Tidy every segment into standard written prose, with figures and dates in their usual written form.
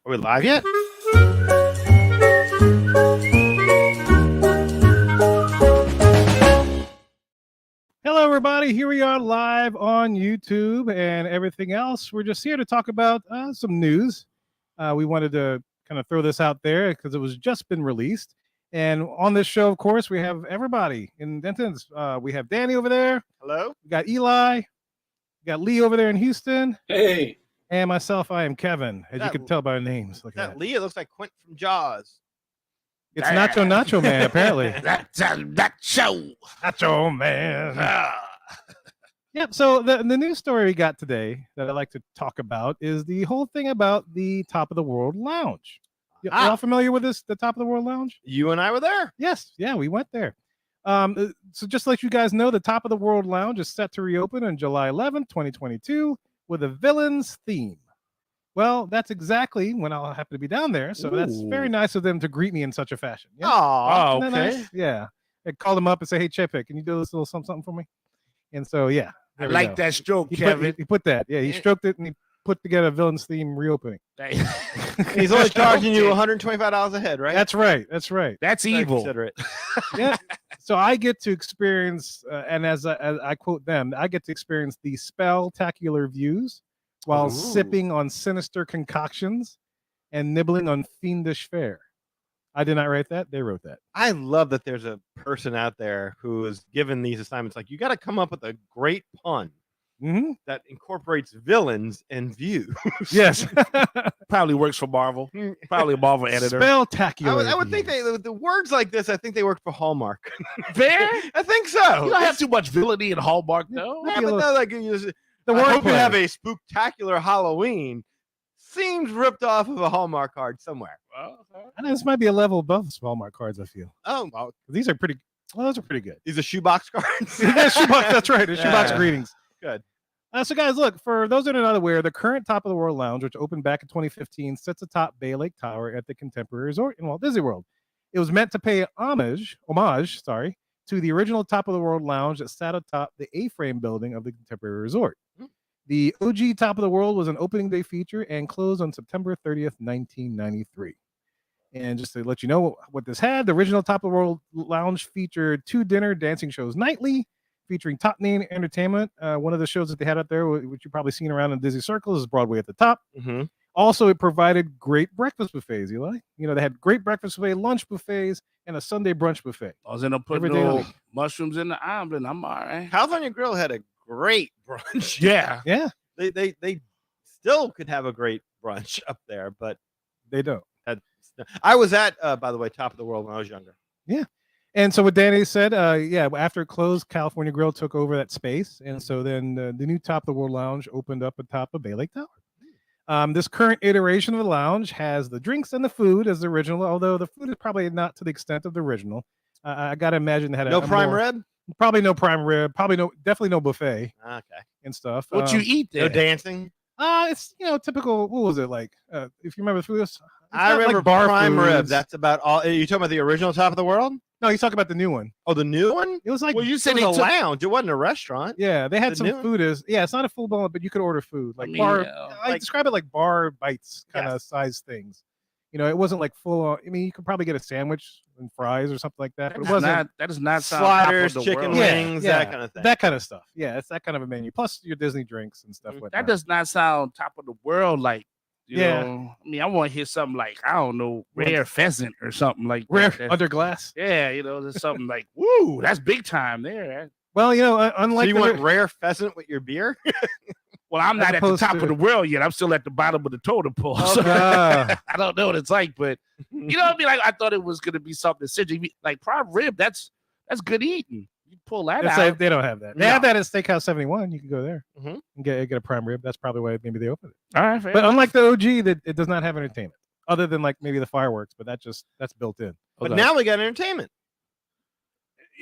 Are we live yet? Hello, everybody. Here we are live on YouTube and everything else. We're just here to talk about some news. We wanted to kind of throw this out there because it was just been released. And on this show, of course, we have everybody in attendance. We have Danny over there. Hello? We got Eli. We got Lee over there in Houston. Hey. And myself, I am Kevin, as you can tell by our names. Look at That Lee, it looks like Quint from Jaws. It's Nacho Man, apparently. That's Nacho. Nacho Man. Ah. Yep. So the news story we got today that I'd like to talk about is the whole thing about the Top of the World Lounge. Y'all familiar with this, the Top of the World Lounge? You and I were there. Yes. Yeah, we went there. So just to let you guys know, the Top of the World Lounge is set to reopen on July 11th, 2022 with a villains theme. Well, that's exactly when I'll happen to be down there. So that's very nice of them to greet me in such a fashion. Yeah? Oh, Isn't that okay. nice? Yeah. I called him up and say, "Hey, Chepik, can you do this little something for me?" And so, yeah. I like that stroke, Kevin. He put that. Yeah, he stroked it and he put together a villains theme reopening. He's only charging you $125 a head, right? That's right. That's right. That's evil. Consider it. Yeah. So I get to experience, and as I quote them, I get to experience the spectacular views while sipping on sinister concoctions and nibbling on fiendish fare. I did not write that. They wrote that. I love that there's a person out there who is given these assignments. Like, you got to come up with a great pun that incorporates villains and views. Yes. Probably works for Marvel. Probably a Marvel editor. Spectacular. I would think the words like this, I think they work for Hallmark. Fair? I think so. You don't have too much villainy in Hallmark, though. Yeah, but no, like, the The I hope you wordplay. have a spooktacular Halloween. Seems ripped off of a Hallmark card somewhere. I know this might be a level above Hallmark cards, I feel. Oh, well, These are pretty, well, those are pretty good. these are shoebox cards. Yeah, shoebox, that's right. The shoebox Yeah. greetings. Good. So, guys, look, for those that are not aware, the current Top of the World Lounge, which opened back in 2015, sits atop Bay Lake Tower at the Contemporary Resort in Walt Disney World. It was meant to pay homage, to the original Top of the World Lounge that sat atop the A-frame building of the Contemporary Resort. The OG Top of the World was an opening day feature and closed on September 30th, 1993. And just to let you know what this had, the original Top of the World Lounge featured 2 dinner dancing shows nightly, featuring top name entertainment. One of the shows that they had out there, which you've probably seen around in Disney circles, is Broadway at the Top. Mm-hmm. Also, it provided great breakfast buffets, Eli. You know, they had great breakfast buffet, lunch buffets, and a Sunday brunch buffet. I was in a putting Every day of the little week. mushrooms in the omelet. I'm all right. California Grill had a great brunch. Yeah. Yeah, They still could have a great brunch up there, but they don't. I was at, by the way, Top of the World when I was younger. And so what Danny said, after it closed, California Grill took over that space. And so then the new Top of the World Lounge opened up atop of Bay Lake Tower. This current iteration of the lounge has the drinks and the food as the original, although the food is probably not to the extent of the original. I got to imagine they had No prime rib? Probably no prime rib. Definitely no buffet Okay. and stuff. What you eat there? No dancing? It's, typical, what was it like? If you remember the food, I remember like bar prime rib. foods. That's about all. Are you talking about the original Top of the World? No, he's talking about the new one. Oh, the new one? It was like, Well, you It said was they a took. lounge. It wasn't a restaurant. yeah, they had the some new one? food it's not a full blown, but you could order food like I mean, bar. yeah. I describe it like bar bites kind of Yes. size things. It wasn't like full on. I mean, you could probably get a sandwich and fries or something like that, but it wasn't That does not sound Sliders, top of the chicken world. wings, that kind of thing. that kind of stuff. Yeah, it's that kind of a menu. Plus your Disney drinks and stuff like That does not sound top of the world. Like, you Yeah. know, I mean, I want to hear something like, I don't know, rare pheasant or something like rare that. under glass. Yeah, there's something like, woo, that's big time there. Well, So unlike you want rare pheasant with your beer? Well, I'm As not at the opposed top to- of the world yet. I'm still at the bottom of the totem pole. So Ah. I don't know what it's like, but you know what I mean? Like, I thought it was going to be something acidic. Like prime rib, that's good eating. You pull that It's out. like they don't have that. They have that at Steakhouse 71. You can go there Mhm. and get a prime rib. That's probably why maybe they opened it. All right, fair But enough. unlike the OG, that it does not have entertainment other than like maybe the fireworks, but that's built in. But now we got entertainment.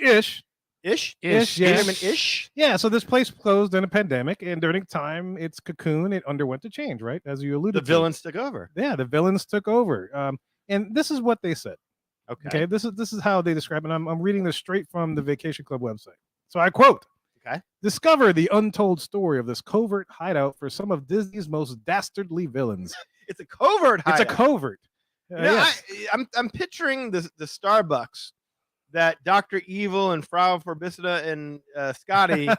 Ish. Ish? Ish, yeah. Entertainment ish? Yeah, so this place closed in a pandemic, and during time its cocoon, it underwent a change, right? As you alluded The to. villains took over. Yeah, the villains took over. And this is what they said. Okay. Okay, this is how they describe it. I'm reading this straight from the Vacation Club website. So I quote, Okay. Discover the untold story of this covert hideout for some of Disney's most dastardly villains It's a covert It's a hideout. covert. Yes. I'm picturing the Starbucks that Dr. Evil and Frau Forbissida and Scotty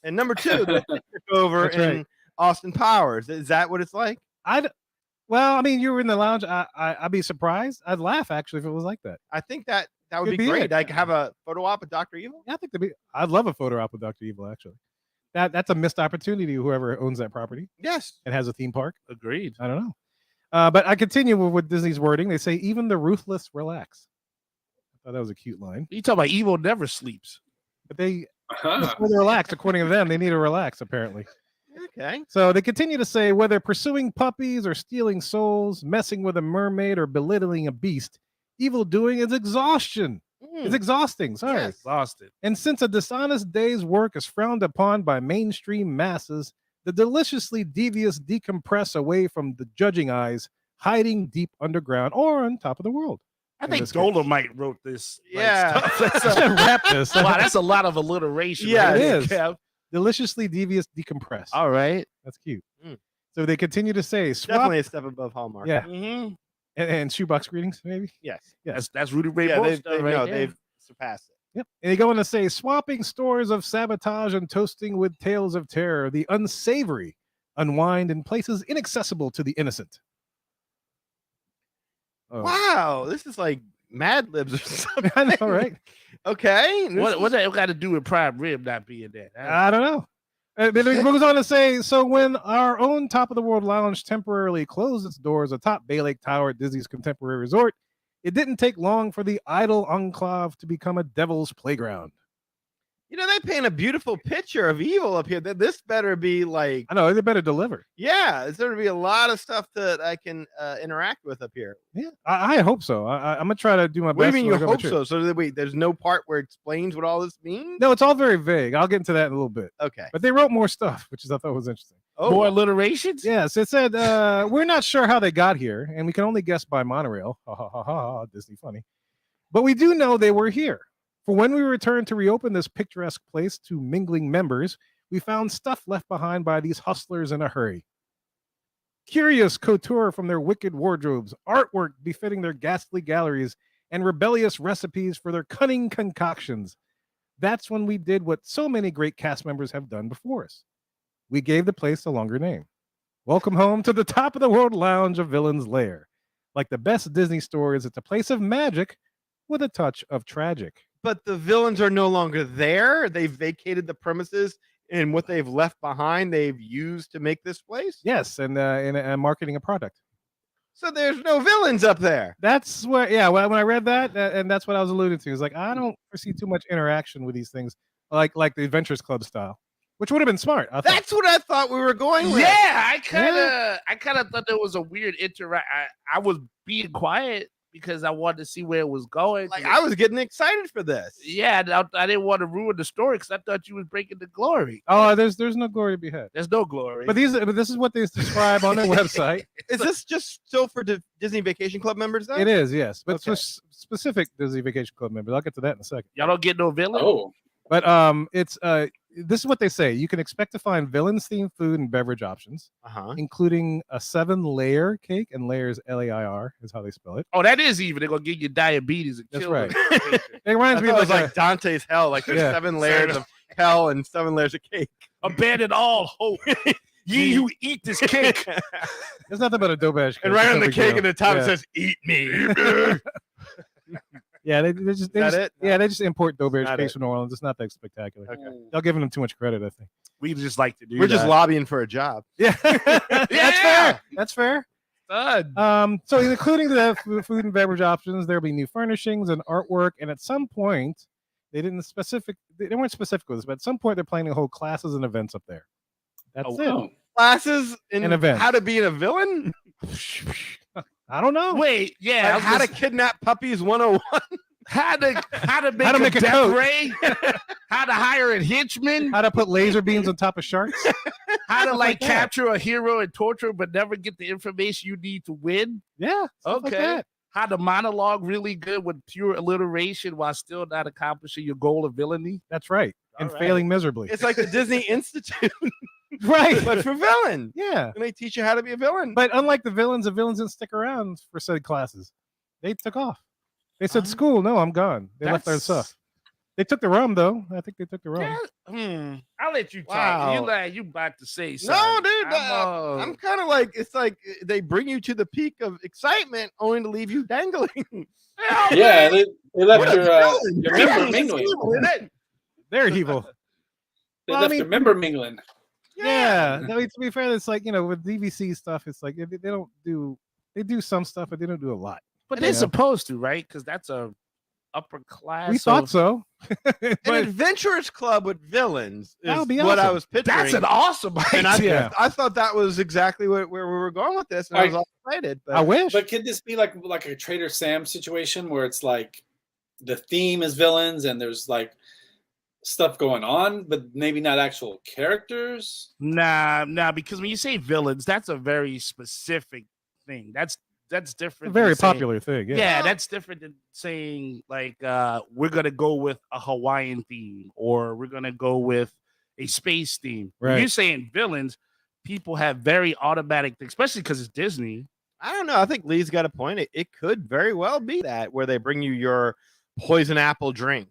and number 2 that they took over That's in right. Austin Powers. Is that what it's like? Well, I mean, you were in the lounge. I'd be surprised. I'd laugh actually if it was like that. I think that would Could be be great. it. Like have a photo op with Dr. Evil. Yeah, I think I'd love a photo op with Dr. Evil actually. That's a missed opportunity. Whoever owns that property Yes. and has a theme park. Agreed. I don't know. But I continue with Disney's wording. They say even the ruthless relax. I thought that was a cute line. You talking about evil never sleeps. But they relax according to them. They need to relax apparently. Okay. So they continue to say whether pursuing puppies or stealing souls, messing with a mermaid or belittling a beast, evil doing is exhaustion. It's exhausting. Sorry. Yes. Exhausted. And since a dishonest day's work is frowned upon by mainstream masses, the deliciously devious decompress away from the judging eyes, hiding deep underground or on top of the world. I In think this case. Dolomite wrote this. Yeah. Stuff. Let's wrap this. Wow, that's a lot of alliteration. Yeah, right it there, is. Kev. Deliciously devious decompress. All right. That's cute. Mm. So they continue to say swap. Definitely a step above Hallmark. Yeah. Mm-hmm. And shoebox greetings, maybe. Yes. Yes. That's Rudy Ray Yeah, Moore they've, stuff right there. they've surpassed it. Yep. And they go on to say swapping stories of sabotage and toasting with tales of terror, the unsavory unwind in places inaccessible to the innocent. Oh. Wow, this is like Mad Libs or something. I know, right? Okay. What that got to do with Prime Rib not being there? I don't know. Then it goes on to say, so when our own Top of the World Lounge temporarily closed its doors atop Bay Lake Tower at Disney's Contemporary Resort, it didn't take long for the idle enclave to become a devil's playground. You know, they paint a beautiful picture of evil up here. This better be like, I know, they better deliver. yeah, there's going to be a lot of stuff that I can interact with up here. Yeah, I hope so. I'm going to try to do my What do you best. mean when you I go on the hope trip. so? So wait, there's no part where it explains what all this means? No, it's all very vague. I'll get into that in a little bit. Okay. But they wrote more stuff, which I thought was interesting. Oh, More alliterations? Yes, it said, we're not sure how they got here, and we can only guess by monorail. Ha ha ha ha, Disney funny. But we do know they were here. For when we returned to reopen this picturesque place to mingling members, we found stuff left behind by these hustlers in a hurry. Curious couture from their wicked wardrobes, artwork befitting their ghastly galleries, and rebellious recipes for their cunning concoctions. That's when we did what so many great cast members have done before us. We gave the place a longer name. Welcome home to the Top of the World Lounge of Villain's Lair. Like the best Disney stories, it's a place of magic with a touch of tragic. but the villains are no longer there. They've vacated the premises, and what they've left behind, they've used to make this place. Yes, and marketing a product. So there's no villains up there. That's where, yeah. When I read that, and that's what I was alluding to. Is like I don't foresee too much interaction with these things, like the Adventures Club style, which would have been smart. I thought. That's what I thought we were going with. Yeah, I kind of thought there was a weird interact. I was being quiet because I wanted to see where it was going. Like I was getting excited for this. Yeah, I didn't want to ruin the story because I thought you was breaking the glory. Oh, there's no glory to be had. There's no glory. But this is what they describe on their website. Is this just still for Disney Vacation Club members? Then? It is, yes, but Okay. for specific Disney Vacation Club members. I'll get to that in a second. Y'all don't get no villain. Oh, But it's this is what they say. You can expect to find villains themed food and beverage options, including a 7-layer cake, and layers LAIR is how they spell it. Oh, that is even. They're gonna give you diabetes and That's kill right. you. It reminds me It of was like Dante's hell. Like there's Yeah. 7 layers of hell and 7 layers of cake. Abandon all hope. Ye who eat this cake. there's nothing but a dope ass. And right on the cake in at the top yeah. it says "Eat me." Yeah, they just it? yeah they just import Dober's Not cakes it. from New Orleans. It's not that spectacular. Okay. They're giving them too much credit, I think. We just like to do. We're just that. lobbying for a job. Yeah, that's Yeah. fair. That's fair. Son. So including the food and beverage options, there'll be new furnishings and artwork. And at some point, they weren't specific with this, but at some point they're planning to hold classes and events up there. That's Oh, it. wow. Classes in And events. how to be a villain, I don't know. Wait, yeah. I like was how to just- kidnap puppies 101. how to make, to make a death coat. ray, how to hire a henchman, How to put laser beams on top of sharks? how to stuff like like that. capture a hero and torture him, but never get the information you need to win. Yeah. stuff like Okay. that. How to monologue really good with pure alliteration while still not accomplishing your goal of villainy. That's right. And All right. failing miserably. It's like the Disney Institute. Right. but for villain. Yeah. And they teach you how to be a villain. But unlike the villains didn't stick around for said classes. They took off. They said, "School, no, I'm gone." They left their stuff. They took the rum though. I think they took the rum. Yeah, I'll let you talk. Wow. You about to say something. No, dude, I'm kind of like it's like they bring you to the peak of excitement only to leave you dangling. Yeah, they left What a your villain. member mingling. They're evil. They Well, I left mean- your member mingling. Yeah. I mean, to be fair, it's like, with DVC stuff, it's like they do some stuff, but they don't do a lot. But Yeah. they're supposed to, right? Because that's a upper class. We thought so. An adventurous club with villains That is would be what I awesome. was picturing. That's an awesome and idea. I thought that was exactly where we were going with this, and I was all excited. But I wish. But could this be like a Trader Sam situation where it's like the theme is villains and there's like stuff going on, but maybe not actual characters? Nah, because when you say villains, that's a very specific thing. That's different. A very than saying- popular thing. Yeah. Yeah, that's different than saying like we're gonna go with a Hawaiian theme or we're gonna go with a space theme. When Right. you're saying villains, people have very automatic, especially because it's Disney. I don't know. I think Lee's got a point. It could very well be that where they bring you your poison apple drink,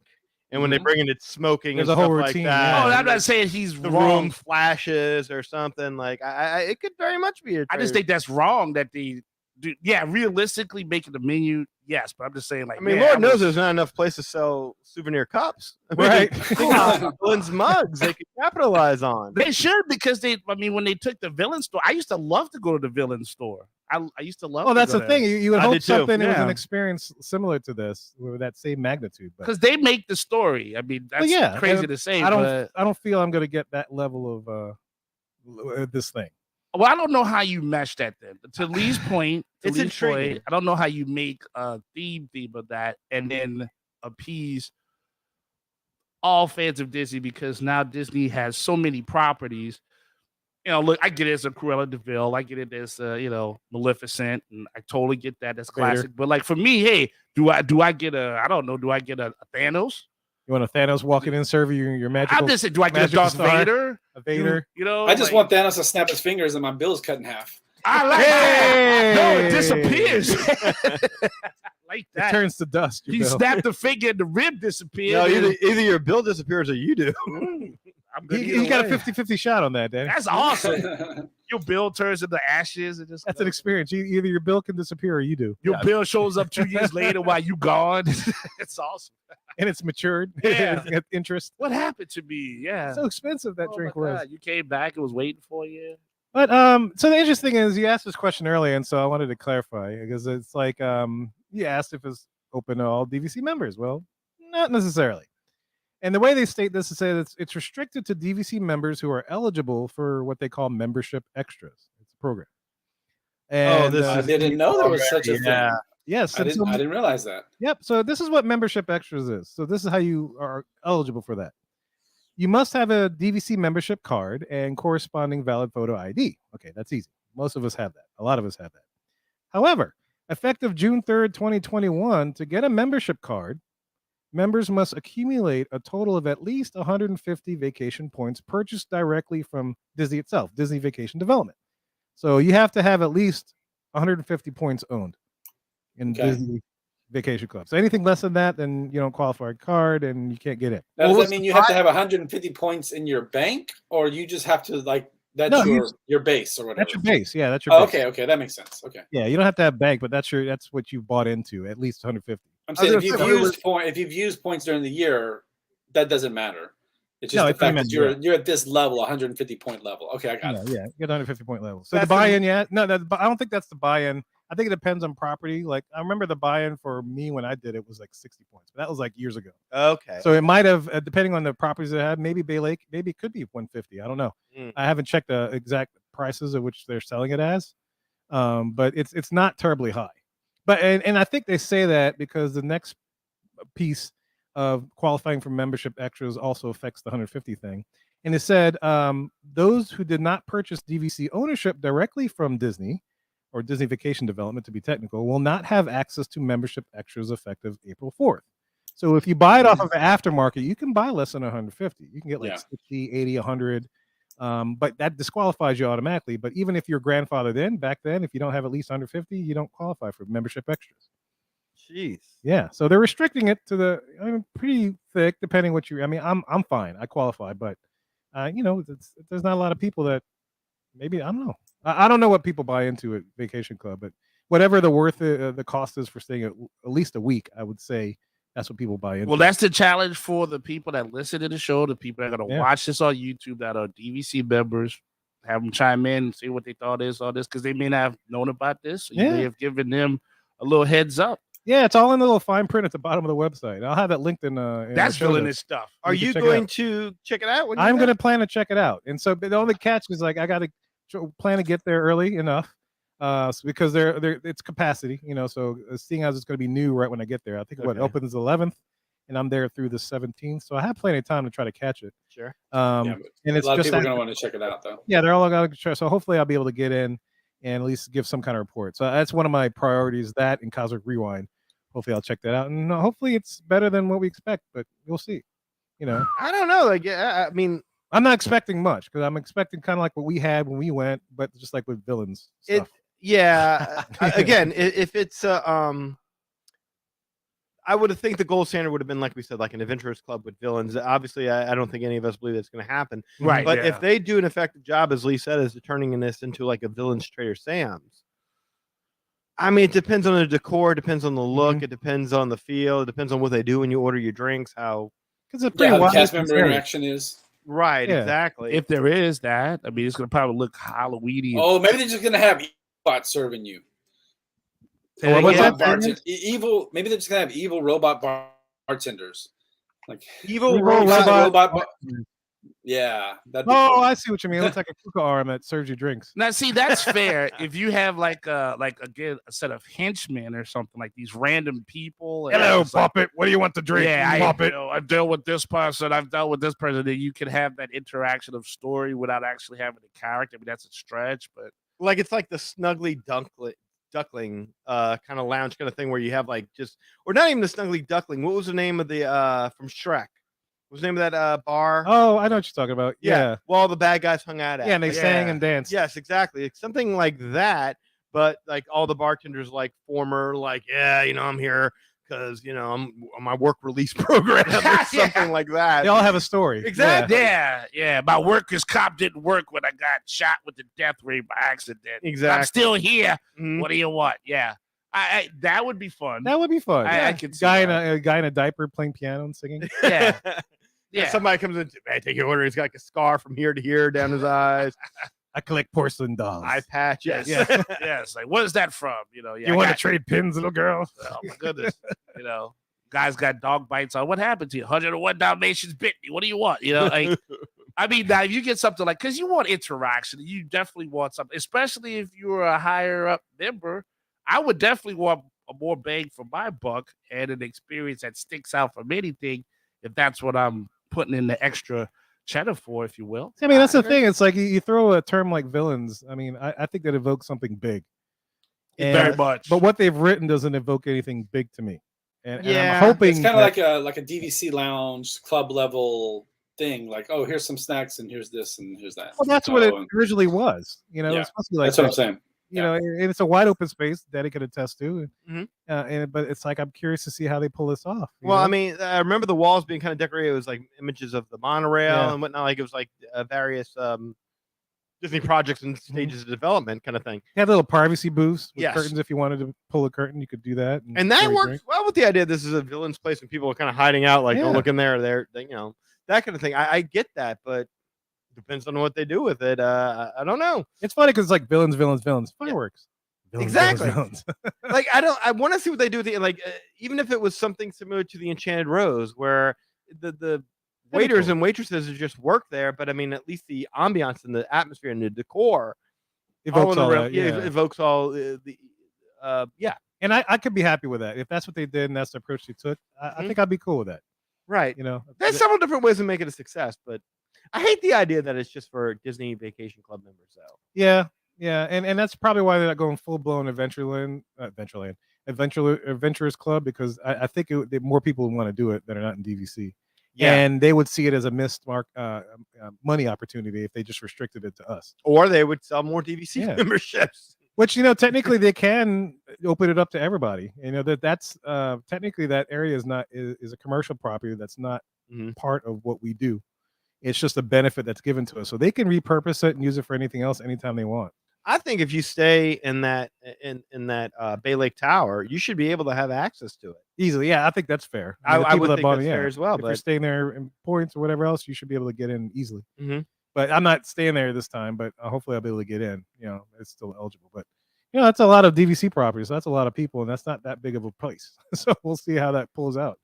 and when they bring it, it's smoking. There's and a whole stuff routine, Like that. yeah. Oh, I'm and not saying he's the wrong. room flashes or something like. It could very much be. I just think that's wrong that they do. Yeah, realistically making the menu, yes, but I'm just saying like. I mean, man, Lord I knows was- there's not enough place to sell souvenir cups. I mean, Right. think about villains mugs they could capitalize on. They should because when they took the villain store, I used to love to go to the villain store. I used to love. Oh, that's the thing. You would I hope did too. something it was an Yeah. experience similar to this with that same magnitude. But because they make the story. I mean, that's yeah, crazy and to say. I but don't feel I'm going to get that level of this thing. well, I don't know how you mesh that then. To Lee's point, It's intriguing. I don't know how you make a theme of that and then appease all fans of Disney because now Disney has so many properties. Look, I get it as a Cruella de Vil, I get it as Maleficent, and I totally get that. That's classic. But like for me, hey, do I get a Thanos? You want a Thanos walking in, serving your magical? I'm just saying, do I get a magical Darth star? Vader? A Vader. I just want Thanos to snap his fingers and my bill's cut in half. I like Hey! that. No, it disappears. like It that. turns to dust. your He bill. snapped the finger and the rib disappeared. No, and- either your bill disappears or you do. I'm good You either got a way. 50-50 shot on that, Danny. That's awesome. Your bill turns into ashes and just That's an experience. Either your bill can disappear or you do, your bill shows up 2 years later while you gone. It's awesome. and it's matured. Yeah. It's got interest. What happened to me? Yeah. So expensive that Oh drink my was. God, you came back. It was waiting for you. But so the interesting is you asked this question earlier, and so I wanted to clarify because it's like you asked if it's open to all DVC members. Well, not necessarily. And the way they state this is that it's restricted to DVC members who are eligible for what they call membership extras. It's a program. And this I is didn't know there was such a Yeah. thing. yes, I and so- didn't realize that. Yep. So this is what membership extras is. So this is how you are eligible for that. You must have a DVC membership card and corresponding valid photo ID. Okay, that's easy. Most of us have that. A lot of us have that. However, effective June 3rd, 2021, to get a membership card, members must accumulate a total of at least 150 vacation points purchased directly from Disney itself, Disney Vacation Development. So you have to have at least 150 points owned in Okay. Disney Vacation Club. So anything less than that, then you don't qualify a card and you can't get in. Now, What does was that mean the you have to have 150 points in your bank, or you just have to that's No, you your base or whatever? That's your base. Yeah, that's your Oh, base. okay, that makes sense. Okay, Yeah, you don't have to have bank, but that's what you bought into, at least 150. I'm I was saying gonna say, if you've used points during the year, that doesn't matter. It's No, just it the fact doesn't that matter, you're at this level, 150 point level. Okay, I got Yeah, it. yeah, you get 150 point level. So That's the buy-in, I don't think that's the buy-in. I think it depends on property. Like I remember the buy-in for me when I did it was like 60 points, but that was like years ago. Okay. So it might have, depending on the properties it had, maybe Bay Lake, maybe it could be 150. I don't know. Mm. I haven't checked the exact prices at which they're selling it as, but it's not terribly high. But and I think they say that because the next piece of qualifying for membership extras also affects the 150 thing. And it said those who did not purchase DVC ownership directly from Disney or Disney Vacation Development, to be technical, will not have access to membership extras effective April 4th. So if you buy it off of the aftermarket, you can buy less than 150. You can get like Yeah. 60, 80, 100. But that disqualifies you automatically. But even if you're grandfathered back then, if you don't have at least under 50, you don't qualify for membership extras. Jeez. Yeah, so they're restricting it to pretty thick, depending what you. I mean, I'm fine, I qualify, but there's not a lot of people that maybe I don't know. I don't know what people buy into at Vacation Club, but whatever the cost is for staying at least a week, I would say that's what people buy into. Well, that's the challenge for the people that listen to the show, the people that are going to Yeah. watch this on YouTube that are DVC members. Have them chime in and see what they thought is all this because they may not have known about this. So you may Yeah. have given them a little heads up. Yeah, it's all in the little fine print at the bottom of the website. I'll have that linked in. That's the show villainous notes. stuff. Are You you can check it going out. to check it out? When you I'm get going to plan to check it out, and so the only catch is like I got to plan to get there early enough, because it's capacity, So seeing as it's going to be new right when I get there, I think what Okay. opens 11th, and I'm there through the 17th, so I have plenty of time to try to catch it. Sure. Yeah, And but it's a lot of just people are after- going to want to check it out, though. yeah, they're all going to try. So hopefully I'll be able to get in and at least give some kind of report. So that's one of my priorities. That and Cosmic Rewind. Hopefully I'll check that out, and hopefully it's better than what we expect. But we'll see. I don't know. Like, I mean, I'm not expecting much because I'm expecting kind of like what we had when we went, but just like with villains stuff. yeah. Again, if it's I would think the gold standard would have been, like we said, like an adventurers club with villains. Obviously, I don't think any of us believe that's going to happen. Right. But yeah. if they do an effective job, as Lee said, as turning this into like a villains Trader Sam's, I mean, it depends on the decor, it depends on the look, it depends on the feel, it depends on what they do when you order your drinks. How Because it's Yeah, pretty how the wide cast member area. interaction is. right, Yeah. exactly. if there is that, I mean, it's going to probably look Halloweeny. Oh, maybe they're just going to have Ebot serving you. Say What's again? that? Evil. Maybe they're just going to have evil robot bartenders. Like Evil Evil robot. robot- yeah. That'd be Oh, cool. I see what you mean. It looks like a Kuka arm that serves you drinks. Now, see, that's fair. If you have like again a set of henchmen or something like these random people. and it's like, puppet. What do you want to drink? yeah, I've dealt with this person. I've dealt with this person. That you can have that interaction of story without actually having the character. I mean, that's a stretch, but Like it's like the Snuggly Duckling kind of lounge kind of thing where you have like just, or not even the Snuggly Duckling. What was the name of the from Shrek? What was the name of that bar? Oh, I know what you're talking about. Yeah. Well, all the bad guys hung out at. Yeah, and they Like, sang and danced. yes, exactly. It's something like that, but like all the bartenders like former, like, yeah, I'm here because I'm on my work release program or something like that. They all have a story. Exactly. yeah. My workers comp didn't work when I got shot with the death ray by accident. Exactly. I'm still here. Mhm. What do you want? Yeah, I that would be fun. That would be fun. I could see guy that. in a guy in a diaper playing piano and singing. Yeah. Yeah. Somebody comes in, hey, take your order. He's got like a scar from here to here down his eyes, I collect porcelain dolls. eye patch. Yes. Yes. Yes. Like, what is that from? Yeah, you I want to got- trade pins, little girl? Oh my goodness. Guys got dog bites on. What happened to you? 101 Dalmatians bit me. What do you want? Like, I mean, now if you get something like, because you want interaction, you definitely want something, especially if you're a higher up member. I would definitely want a more bang for my buck and an experience that sticks out from anything, if that's what I'm putting in the extra cheddar for, if you will. I mean, that's the thing. It's like you throw a term like villains. I mean, I think that evokes something big. Very much. But what they've written doesn't evoke anything big to me. And Yeah, I'm hoping It's kind of that- like a DVC lounge club level thing. Like, oh, here's some snacks and here's this and here's that. well, that's what it So, and originally was. It Yeah, was supposed to be like that's what I'm that. saying. And it's a wide open space dedicated test to. Mhm. But it's like I'm curious to see how they pull this off. you Well, know? I mean, I remember the walls being kind of decorated. It was like images of the monorail Yeah. and whatnot. Like it was like various Disney projects and stages of development kind of thing. You had little privacy booths with Yes. curtains. If you wanted to pull a curtain, you could do that. And that pour your works drink. well with the idea this is a villain's place and people are kind of hiding out, like, Yeah. oh, look in there, that kind of thing. I get that, but depends on what they do with it. I don't know. It's funny because it's like villains, fireworks. Villains, Exactly. villains. Like I want to see what they do with it. Like even if it was something similar to the Enchanted Rose, where the waiters cool. and waitresses just work there, but I mean, at least the ambiance and the atmosphere and the decor Evokes all that, it evokes all the And I could be happy with that if that's what they did and that's the approach they took. I Mhm. think I'd be cool with that. right. There's Th- several different ways to make it a success, but I hate the idea that it's just for Disney Vacation Club members, though. yeah, and that's probably why they're not going full blown Adventurers Club, because I think that more people would want to do it that are not in DVC. Yeah. and they would see it as a missed money opportunity if they just restricted it to us. Or they would sell more DVC Yeah. memberships. Which, technically they can open it up to everybody. That's technically that area is a commercial property that's not Mhm. part of what we do. It's just a benefit that's given to us, so they can repurpose it and use it for anything else anytime they want. I think if you stay in that Bay Lake Tower, you should be able to have access to it. Easily, yeah, I think that's fair. I the would people that think bought that's it, fair yeah. as well, If you're but- staying there in points or whatever else, you should be able to get in easily. Mhm. But I'm not staying there this time. But hopefully I'll be able to get in. It's still eligible. But that's a lot of DVC properties. So that's a lot of people, and that's not that big of a place. So we'll see how that pulls out.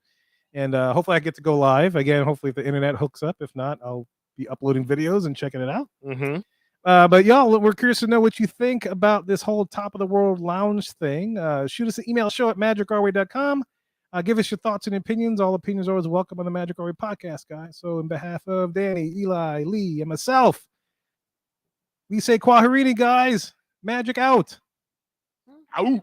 And hopefully I get to go live again. Hopefully if the internet hooks up. If not, I'll be uploading videos and checking it out. Mm-hmm. But y'all, we're curious to know what you think about this whole Top of the World Lounge thing. Shoot us an email, show@magicourway.com. Give us your thoughts and opinions. All opinions are always welcome on the Magic Our Way podcast, guys. So, in behalf of Danny, Eli, Lee, and myself, we say Kwaherini, guys. Magic out. Out.